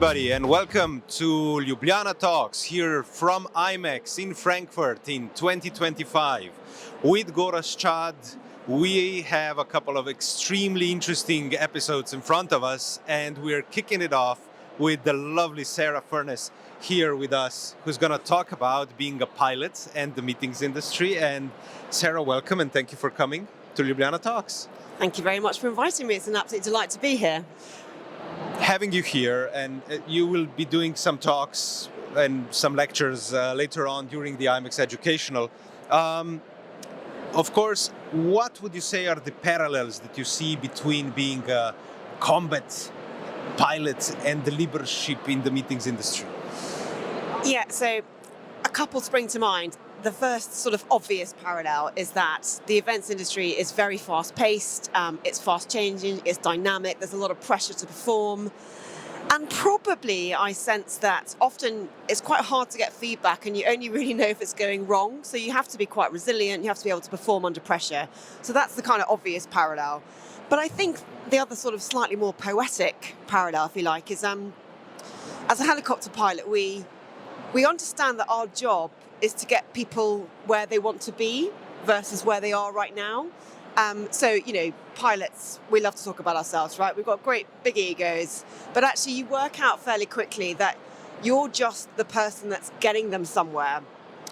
everybody, and welcome to Ljubljana Talks here from IMEX in Frankfurt in 2025. With Gorazd and Jan, we have a couple of extremely interesting episodes in front of us, and we're kicking it off with the lovely Furness here with us, who's going to talk about being a pilot and the meetings industry. And Sarah, welcome, and thank you for coming to Ljubljana Talks. Thank you very much for inviting me. It's an absolute delight to be here. Having you here, and you will be doing some talks and some lectures later on during the IMEX Educational. Of course, what would you say are the parallels that you see between being a combat pilot and the leadership in the meetings industry? Yeah, so a couple spring to mind. The first sort of obvious parallel is that the events industry is very fast-paced, it's fast-changing, it's dynamic, there's a lot of pressure to perform. And probably I sense that often it's quite hard to get feedback and you only really know if it's going wrong. So you have to be quite resilient, you have to be able to perform under pressure. So that's the kind of obvious parallel. But I think the other sort of slightly more poetic parallel, if you like, is as a helicopter pilot, we understand that our job is to get people where they want to be versus where they are right now. So, pilots, we love to talk about ourselves, right? We've got great big egos, but actually you work out fairly quickly that you're just the person that's getting them somewhere.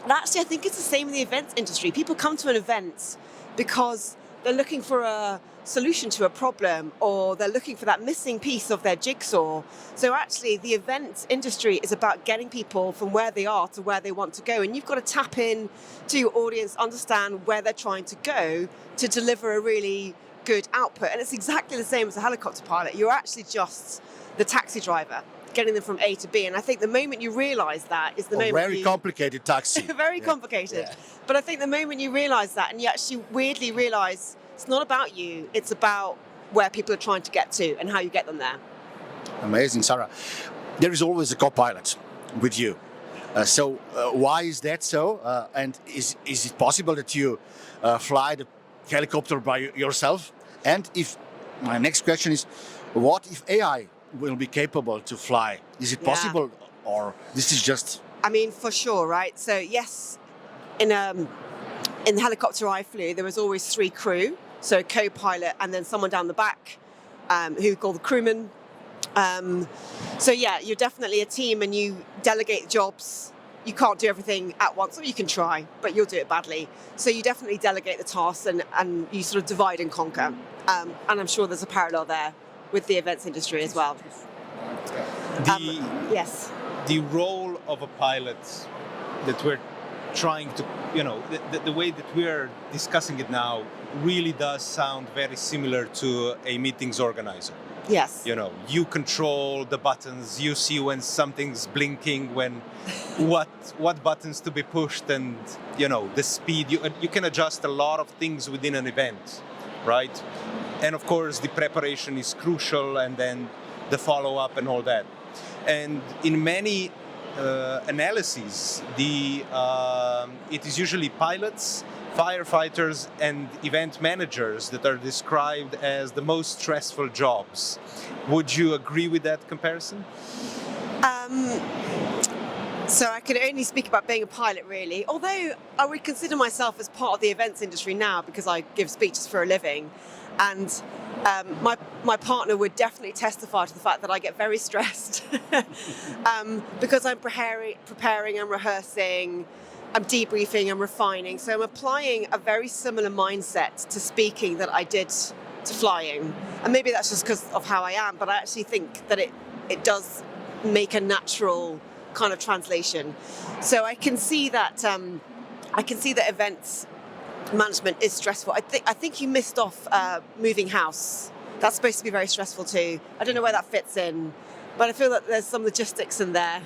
And actually, I think it's the same in the events industry. People come to an event because they're looking for a solution to a problem, or they're looking for that missing piece of their jigsaw. So actually the event industry is about getting people from where they are to where they want to go, and you've got to tap in to your audience, understand where they're trying to go to deliver a really good output. And it's exactly the same as a helicopter pilot. You're actually just the taxi driver getting them from A to B. And I think the moment you realize that is the moment very complicated taxi. Very complicated. Yeah. But I think the moment you realize that, and you actually weirdly realize it's not about you, it's about where people are trying to get to and how you get them there. Amazing, Sarah. There is always a co-pilot with you. So why is that so? And is it possible that you fly the helicopter by yourself? And if my next question is, what if AI will be capable to fly? Is it possible, or this is just... I mean, for sure, right? So yes, in the helicopter I flew, there was always 3 crew. So co-pilot and then someone down the back who we call the crewman. So yeah, you're definitely a team and you delegate jobs. You can't do everything at once, or you can try, but you'll do it badly. So you definitely delegate the tasks and you sort of divide and conquer. And I'm sure there's a parallel there with the events industry as well. Yes. The role of a pilot that we're trying to, the way that we're discussing it now really does sound very similar to a meetings organizer. Yes. You control the buttons, you see when something's blinking, when what buttons to be pushed, and the speed. You can adjust a lot of things within an event, right? And of course the preparation is crucial, and then the follow-up and all that. And in many analyses, it is usually pilots, firefighters, and event managers that are described as the most stressful jobs. Would you agree with that comparison? So I can only speak about being a pilot, really. Although I would consider myself as part of the events industry now because I give speeches for a living. And my partner would definitely testify to the fact that I get very stressed because I'm preparing, I'm rehearsing, I'm debriefing, I'm refining. So I'm applying a very similar mindset to speaking that I did to flying. And maybe that's just because of how I am, but I actually think that it does make a natural kind of translation. So I can see that events management is stressful. I think you missed off moving house. That's supposed to be very stressful too. I don't know where that fits in, but I feel that there's some logistics in there.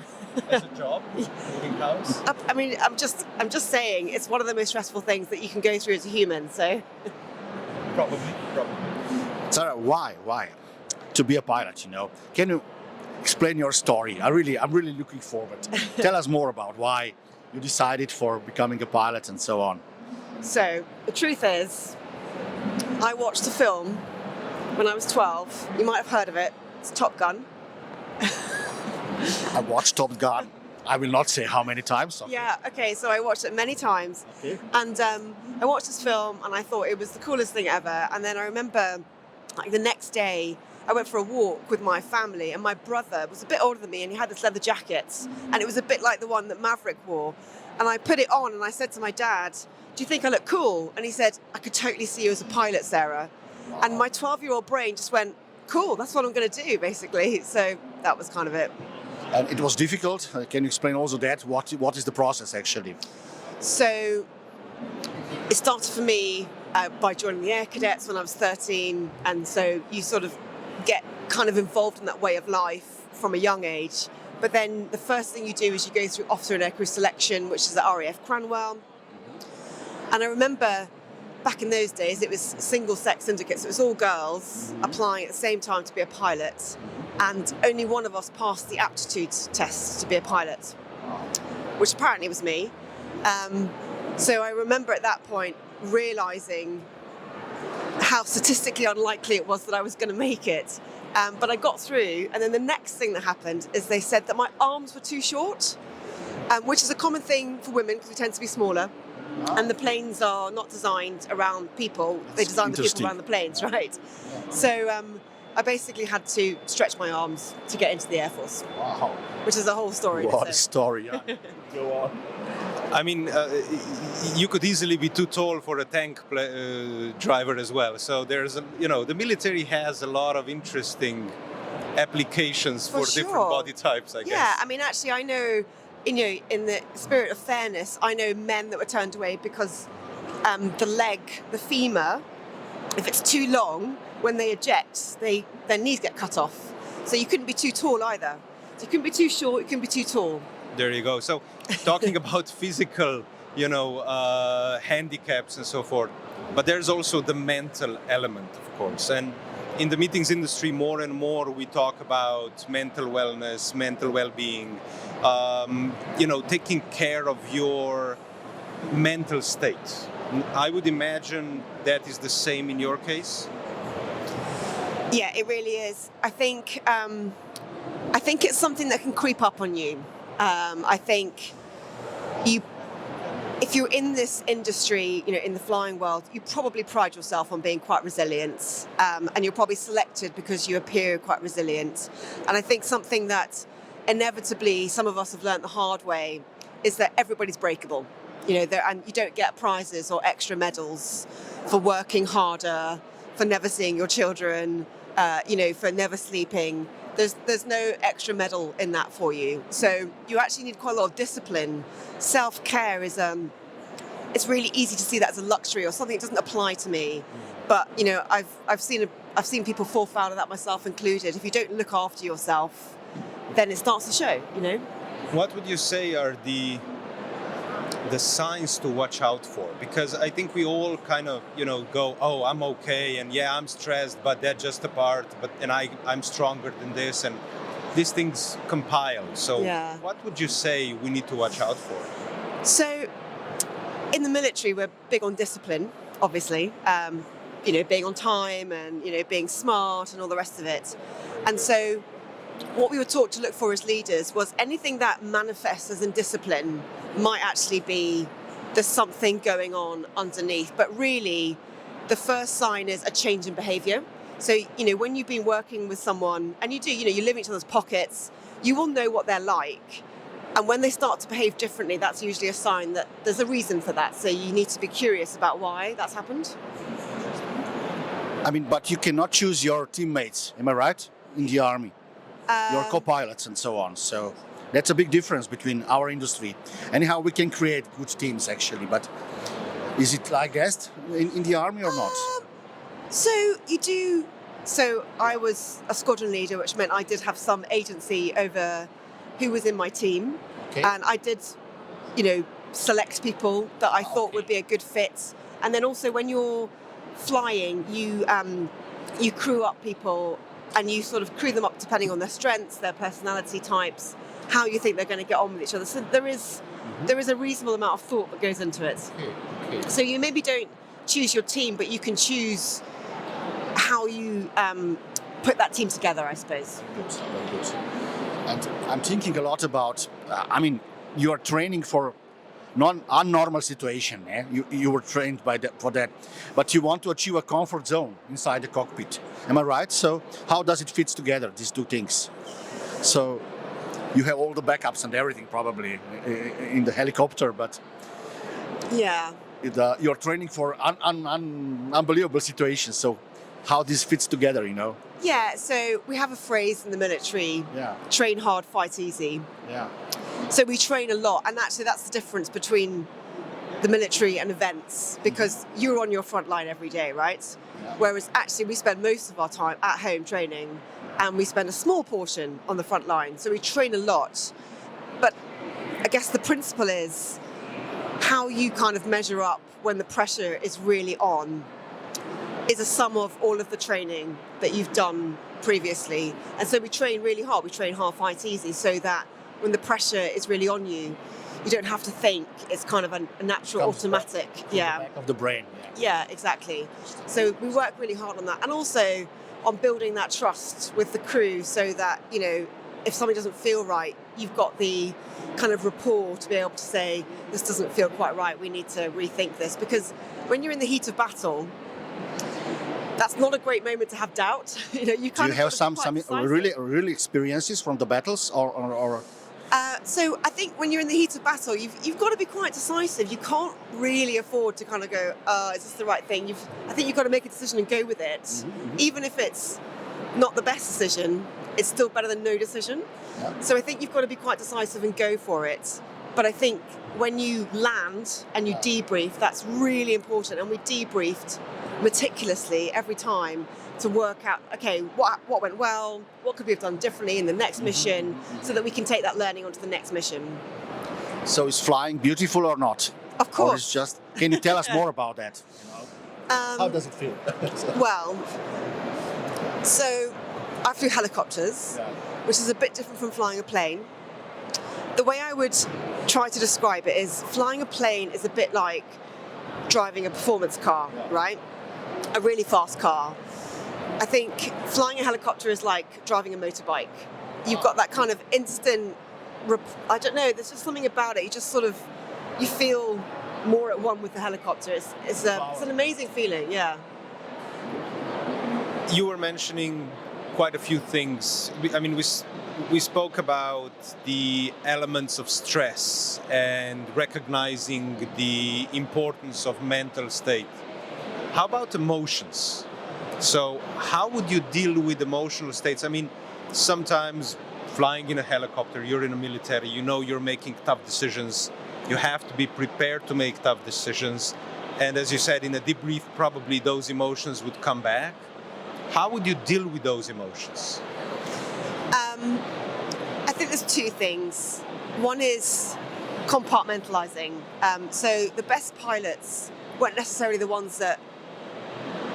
As a job, moving house. I mean, I'm just saying it's one of the most stressful things that you can go through as a human. So probably. Sarah, why to be a pilot? Can you explain your story? I'm really looking forward. Tell us more about why you decided for becoming a pilot and so on. So the truth is, I watched a film when I was 12. You might have heard of it. It's Top Gun. I watched Top Gun. I will not say how many times. Okay. Yeah, okay, so I watched it many times. Okay. And I watched this film and I thought it was the coolest thing ever. And then I remember, like, the next day, I went for a walk with my family, and my brother was a bit older than me, and he had this leather jacket, and it was a bit like the one that Maverick wore. And I put it on, and I said to my dad, "Do you think I look cool?" And he said, "I could totally see you as a pilot, Sarah." And my 12-year-old brain just went, "Cool, that's what I'm going to do," basically. So that was kind of it. And it was difficult. Can you explain also that? What is the process actually? So it started for me by joining the Air Cadets when I was 13, and so you sort of get kind of involved in that way of life from a young age. But then the first thing you do is you go through officer and aircrew selection, which is at RAF Cranwell. And I remember back in those days, it was single-sex syndicates. So it was all girls applying at the same time to be a pilot. And only one of us passed the aptitude test to be a pilot, which apparently was me. So I remember at that point realising how statistically unlikely it was that I was going to make it. But I got through, and then the next thing that happened is they said that my arms were too short, which is a common thing for women because we tend to be smaller. And the planes are not designed around people, they design the people around the planes, right? So I basically had to stretch my arms to get into the Air Force. Wow. Which is a whole story. What a story. Yeah. Go on. I mean, you could easily be too tall for a tank driver as well. So there's, the military has a lot of interesting applications for different body types, I guess. Yeah, I mean, actually, I know, in the spirit of fairness, I know men that were turned away because the leg, the femur, if it's too long, when they eject, their knees get cut off. So you couldn't be too tall either. So you couldn't be too short, you couldn't be too tall. There you go. So talking about physical, handicaps and so forth, but there's also the mental element, of course. And in the meetings industry, more and more we talk about mental wellness, mental well-being, taking care of your mental state. I would imagine that is the same in your case. Yeah, it really is. I think it's something that can creep up on you. I think if you're in this industry, in the flying world, you probably pride yourself on being quite resilient, and you're probably selected because you appear quite resilient. And I think something that inevitably some of us have learned the hard way is that everybody's breakable. And you don't get prizes or extra medals for working harder, for never seeing your children, for never sleeping. There's no extra medal in that for you. So you actually need quite a lot of discipline. Self-care is it's really easy to see that as a luxury or something that doesn't apply to me. But I've seen people fall foul of that, myself included. If you don't look after yourself, then it starts to show. What would you say are the signs to watch out for? Because I think we all kind of, go, oh, I'm okay, and yeah, I'm stressed, but that's just a part, and I'm stronger than this, and these things compile. So What would you say we need to watch out for? So in the military, we're big on discipline, obviously, being on time and, being smart and all the rest of it. And so what we were taught to look for as leaders was anything that manifests as indiscipline might actually be there's something going on underneath. But really, the first sign is a change in behaviour. So, when you've been working with someone and you live in each other's pockets, you will know what they're like. And when they start to behave differently, that's usually a sign that there's a reason for that. So you need to be curious about why that's happened. I mean, but you cannot choose your teammates, am I right? In the army. Your co-pilots and so on. So that's a big difference between our industry. Anyhow, we can create good teams actually, but is it like that in the army or not? So you do. So I was a squadron leader, which meant I did have some agency over who was in my team. Okay. And I did, select people that I thought would be a good fit. And then also when you're flying, you crew up people and you sort of crew them up depending on their strengths, their personality types, how you think they're going to get on with each other. So there is a reasonable amount of thought that goes into it. Okay. So you maybe don't choose your team, but you can choose how you put that team together, I suppose. Good. And I'm thinking a lot about, you are training for unnormal situation. Eh? You were trained for that, but you want to achieve a comfort zone inside the cockpit. Am I right? So how does it fit together, these two things? So you have all the backups and everything probably in the helicopter, but Yeah. You're training for unbelievable situations. So how this fits together, Yeah, so we have a phrase in the military, Yeah. train hard, fight easy. Yeah. So we train a lot, and actually that's the difference between the military and events, because you're on your front line every day, right? Yeah. Whereas actually we spend most of our time at home training, and we spend a small portion on the front line. So we train a lot. But I guess the principle is how you kind of measure up when the pressure is really on is a sum of all of the training that you've done previously. And so we train really hard. We train hard, fight easy, so that when the pressure is really on you, you don't have to think. It's kind of a natural, automatic. Yeah. The back of the brain. Yeah, exactly. So we work really hard on that. And also on building that trust with the crew so that, if something doesn't feel right, you've got the kind of rapport to be able to say, this doesn't feel quite right, we need to rethink this. Because when you're in the heat of battle, that's not a great moment to have doubt. Do you have some really experiences from the battles or? So I think when you're in the heat of battle, you've got to be quite decisive. You can't really afford to kind of go, is this the right thing? I think you've got to make a decision and go with it. Mm-hmm. Even if it's not the best decision, it's still better than no decision. Yeah. So I think you've got to be quite decisive and go for it. But I think when you land and you debrief, that's really important. And we debriefed meticulously every time to work out, okay, what went well, what could we have done differently in the next mission, so that we can take that learning onto the next mission. So is flying beautiful or not? Of course. Or it's just, can you tell us more about that? How does it feel? Well, so I flew helicopters, which is a bit different from flying a plane. The way I would try to describe it is flying a plane is a bit like driving a performance car, right? A really fast car. I think flying a helicopter is like driving a motorbike. You've got that kind of instant, I don't know, there's just something about it. You feel more at one with the helicopter. It's an amazing feeling, yeah. You were mentioning quite a few things. We spoke about the elements of stress and recognizing the importance of mental state. How about emotions? So how would you deal with emotional states? Sometimes flying in a helicopter, you're in a military, you're making tough decisions. You have to be prepared to make tough decisions. And as you said, in a debrief, probably those emotions would come back. How would you deal with those emotions? I think there's two things. One is compartmentalizing. So the best pilots weren't necessarily the ones that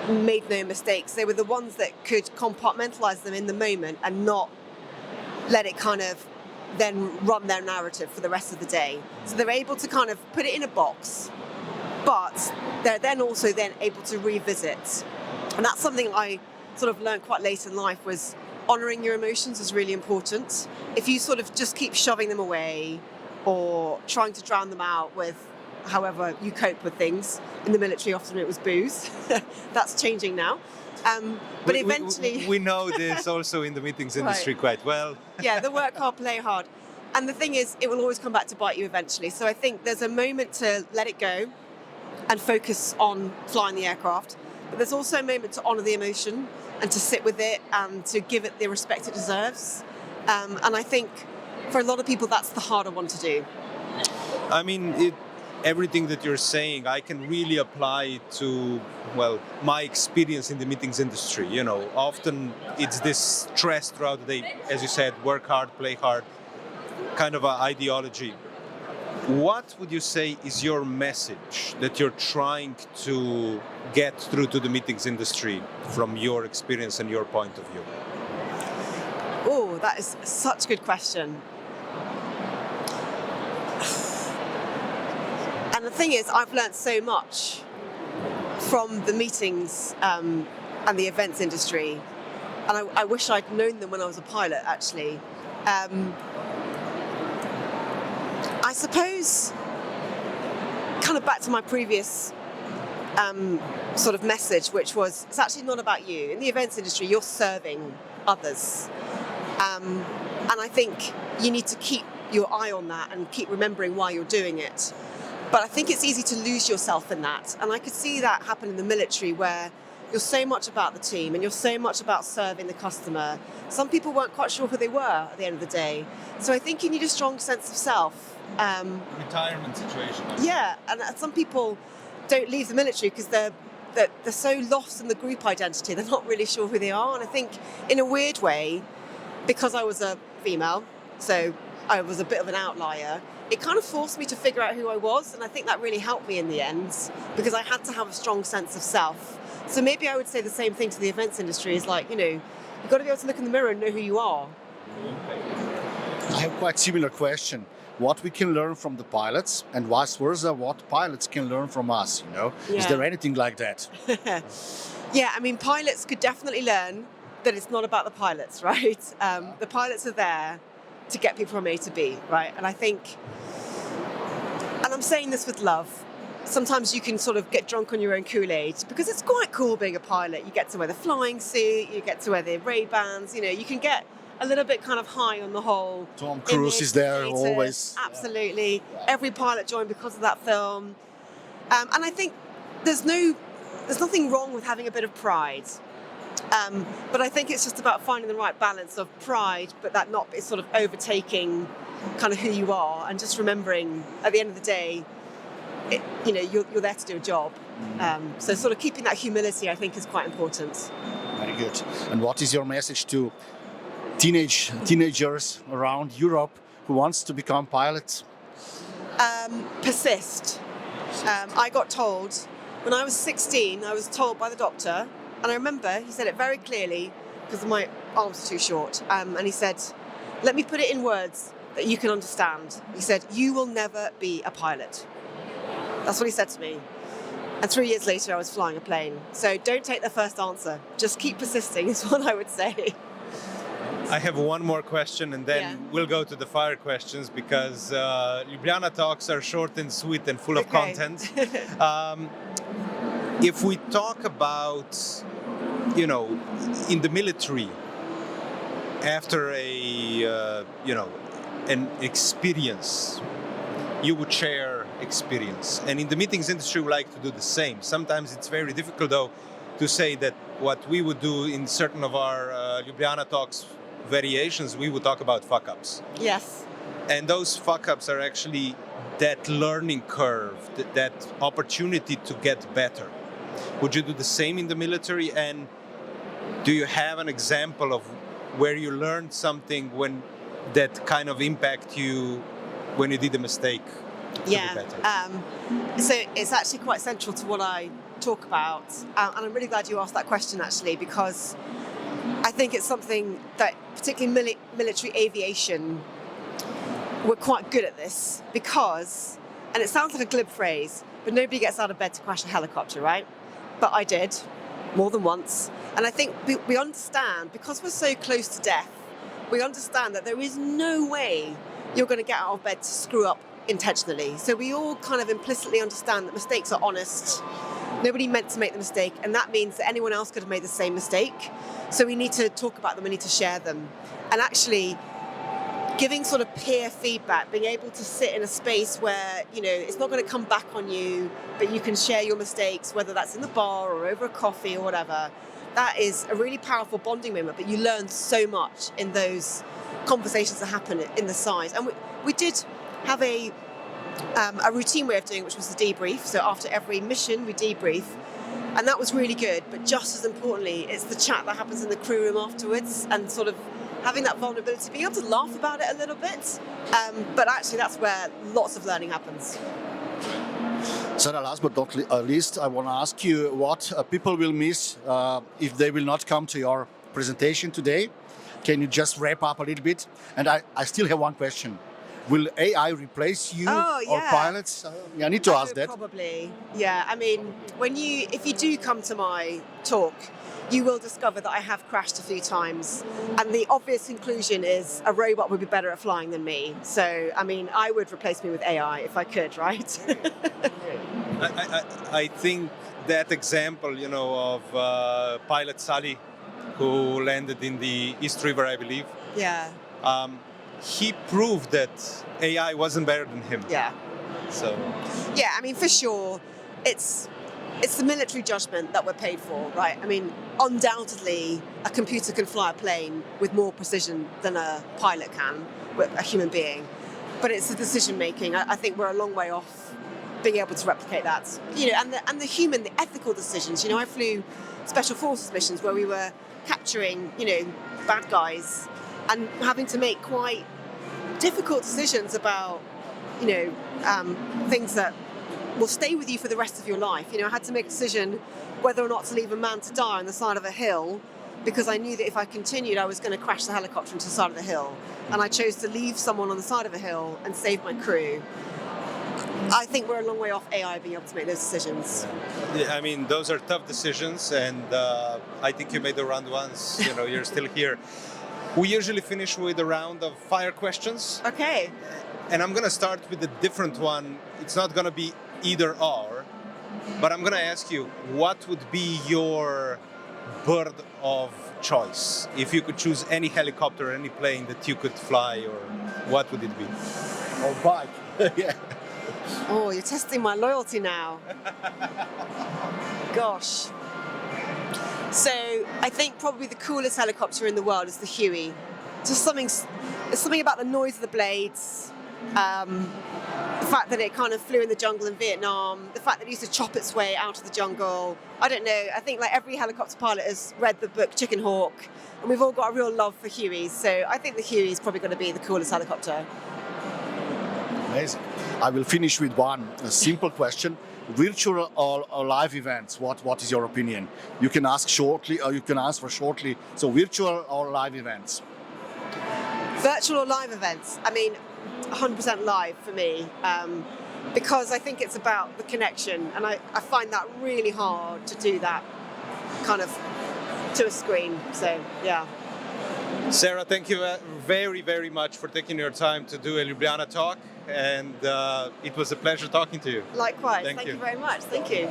made no mistakes. They were the ones that could compartmentalize them in the moment and not let it kind of then run their narrative for the rest of the day. So they're able to kind of put it in a box, but they're then also able to revisit. And that's something I sort of learned quite late in life, was honoring your emotions is really important. If you sort of just keep shoving them away or trying to drown them out with however you cope with things, in the military often it was booze. That's changing now. But eventually... We know this also in the meetings industry quite well. Yeah, the work hard, play hard. And the thing is, it will always come back to bite you eventually. So I think there's a moment to let it go and focus on flying the aircraft. But there's also a moment to honour the emotion and to sit with it and to give it the respect it deserves. And I think for a lot of people, that's the harder one to do. Everything that you're saying, I can really apply to, my experience in the meetings industry. Often it's this stress throughout the day, as you said, work hard, play hard, kind of an ideology. What would you say is your message that you're trying to get through to the meetings industry from your experience and your point of view? Oh, that is such a good question. And the thing is, I've learned so much from the meetings and the events industry. And I wish I'd known them when I was a pilot, actually. I suppose, kind of back to my previous sort of message, which was, it's actually not about you. In the events industry, you're serving others. And I think you need to keep your eye on that and keep remembering why you're doing it. But I think it's easy to lose yourself in that. And I could see that happen in the military, where you're so much about the team and you're so much about serving the customer. Some people weren't quite sure who they were at the end of the day. So I think you need a strong sense of self. Retirement situation. Yeah, and some people don't leave the military because they're so lost in the group identity. They're not really sure who they are. And I think in a weird way, because I was a female, so I was a bit of an outlier, it kind of forced me to figure out who I was, and I think that really helped me in the end, because I had to have a strong sense of self. So maybe I would say the same thing to the events industry, is like, you've got to be able to look in the mirror and know who you are. I have quite similar question. What we can learn from the pilots, and vice versa, what pilots can learn from us, Yeah. Is there anything like that? Yeah, I mean, pilots could definitely learn that it's not about the pilots, right? The pilots are there to get people from A to B, right? And I think, and I'm saying this with love, sometimes you can sort of get drunk on your own Kool-Aid, because it's quite cool being a pilot. You get to wear the flying suit, you get to wear the Ray-Bans, you can get a little bit kind of high on the whole. Tom Cruise is there always. Absolutely. Yeah. Every pilot joined because of that film. And I think there's nothing wrong with having a bit of pride. But I think it's just about finding the right balance of pride, but that not is sort of overtaking kind of who you are, and just remembering at the end of the day, you're there to do a job. So sort of keeping that humility, I think, is quite important. Very good. And what is your message to teenagers around Europe who wants to become pilots? Persist. I got told when I was 16, I was told by the doctor, and I remember he said it very clearly because my arms were too short, and he said, let me put it in words that you can understand. He said, you will never be a pilot. That's what he said to me. And 3 years later, I was flying a plane. So don't take the first answer. Just keep persisting is what I would say. I have one more question, and then we'll go to the fire questions, because Ljubljana Talks are short and sweet and full of content. If we talk about, in the military, after an experience, you would share experience. And in the meetings industry, we like to do the same. Sometimes it's very difficult, though, to say that what we would do in certain of our Ljubljana Talks variations, we would talk about fuck-ups. Yes. And those fuck-ups are actually that learning curve, that opportunity to get better. Would you do the same in the military? And do you have an example of where you learned something when that kind of impact you when you did a mistake? Yeah. So it's actually quite central to what I talk about. And I'm really glad you asked that question, actually, because I think it's something that, particularly military aviation, we're quite good at this, because, and it sounds like a glib phrase, but nobody gets out of bed to crash a helicopter, right? But I did, more than once. And I think we understand, because we're so close to death, we understand that there is no way you're going to get out of bed to screw up intentionally. So we all kind of implicitly understand that mistakes are honest. Nobody meant to make the mistake, and that means that anyone else could have made the same mistake. So we need to talk about them, we need to share them. And actually, giving sort of peer feedback, being able to sit in a space where, it's not going to come back on you, but you can share your mistakes, whether that's in the bar or over a coffee or whatever. That is a really powerful bonding moment, but you learn so much in those conversations that happen in the sides. And we did have a routine way of doing, which was the debrief. So after every mission, we debrief. And that was really good. But just as importantly, it's the chat that happens in the crew room afterwards, and sort of having that vulnerability, being able to laugh about it a little bit. But actually, that's where lots of learning happens. Sarah, last but not least, I want to ask you what people will miss if they will not come to your presentation today. Can you just wrap up a little bit? And I still have one question. will AI replace you Oh, or yeah. pilots? I need to ask that. Probably, yeah. I mean, if you do come to my talk, you will discover that I have crashed a few times, and the obvious conclusion is a robot would be better at flying than me. So, I mean, I would replace me with AI if I could, right? I think that example, of pilot Sally, who landed in the East River, I believe. Yeah. He proved that AI wasn't better than him. Yeah. So. Yeah, I mean, for sure, it's the military judgment that we're paid for, right? I mean, undoubtedly, a computer can fly a plane with more precision than a pilot can, a human being. But it's the decision making. I think we're a long way off being able to replicate that. And the human, the ethical decisions. I flew special forces missions where we were capturing, bad guys and having to make quite difficult decisions about, things that will stay with you for the rest of your life. I had to make a decision whether or not to leave a man to die on the side of a hill because I knew that if I continued, I was going to crash the helicopter into the side of the hill. And I chose to leave someone on the side of a hill and save my crew. I think we're a long way off AI being able to make those decisions. Yeah, I mean, those are tough decisions, and I think you made the round once. You're still here. We usually finish with a round of fire questions. Okay. And I'm going to start with a different one. It's not going to be either or, but I'm going to ask you, what would be your bird of choice? If you could choose any helicopter, any plane that you could fly, or what would it be? Or bike. Yeah. Oh, you're testing my loyalty now. Gosh. So I think probably the coolest helicopter in the world is the Huey. There's something about the noise of the blades, the fact that it kind of flew in the jungle in Vietnam, the fact that it used to chop its way out of the jungle. I don't know. I think like every helicopter pilot has read the book Chicken Hawk, and we've all got a real love for Hueys. So I think the Huey is probably going to be the coolest helicopter. Amazing. I will finish with a simple question. Virtual or live events, what is your opinion? You can ask shortly or you can answer shortly. So virtual or live events? Virtual or live events? I mean, 100% live for me, because I think it's about the connection, and I find that really hard to do that kind of to a screen. So, yeah. Sarah, thank you very, very much for taking your time to do a Ljubljana talk, and it was a pleasure talking to you. Likewise. Thank Thank you you very much. Thank you.